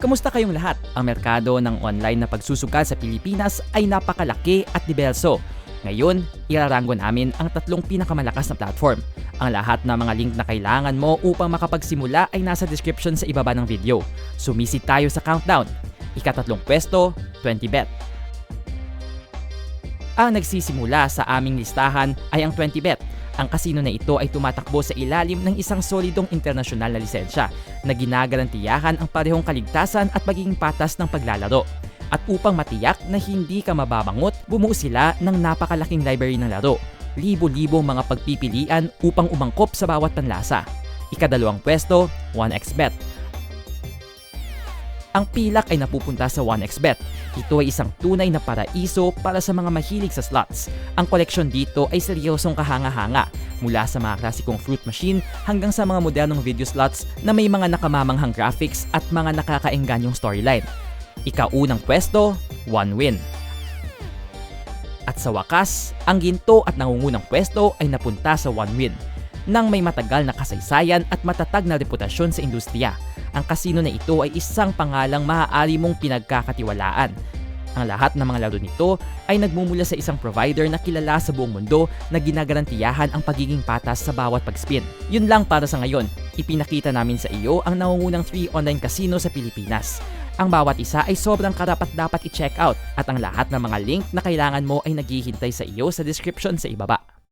Kamusta kayong lahat? Ang merkado ng online na pagsusugal sa Pilipinas ay napakalaki at diverso. Ngayon, iraranggo namin ang 3 pinakamalakas na platform. Ang lahat ng mga link na kailangan mo upang makapagsimula ay nasa description sa ibaba ng video. Sumisid tayo sa countdown. Ika-3 pwesto, 20bet. Ang nagsisimula sa aming listahan ay ang 20bet. Ang kasino na ito ay tumatakbo sa ilalim ng isang solidong internasyonal na lisensya na ginagarantiyahan ang parehong kaligtasan at magiging patas ng paglalaro. At upang matiyak na hindi ka mababangot, bumuo sila ng napakalaking library ng laro. Libo-libong mga pagpipilian upang umangkop sa bawat panlasa. Ika-2 pwesto, 1xbet. Ang pilak ay napupunta sa 1xbet. Ito ay isang tunay na paraiso para sa mga mahilig sa slots. Ang koleksyon dito ay seryosong kahanga-hanga, mula sa mga klasikong fruit machine hanggang sa mga modernong video slots na may mga nakamamanghang graphics at mga nakakaengganyong storyline. Ika-1 pwesto, 1 win. At sa wakas, ang ginto at nangungunang pwesto ay napunta sa 1 win. Nang may matagal na kasaysayan at matatag na reputasyon sa industriya, ang kasino na ito ay isang pangalang maaari mong pinagkakatiwalaan. Ang lahat ng mga laro nito ay nagmumula sa isang provider na kilala sa buong mundo na ginagarantiyahan ang pagiging patas sa bawat pag-spin. Yun lang para sa ngayon. Ipinakita namin sa iyo ang nangungunang 3 online casino sa Pilipinas. Ang bawat isa ay sobrang karapat-dapat i-check out at ang lahat ng mga link na kailangan mo ay naghihintay sa iyo sa description sa ibaba.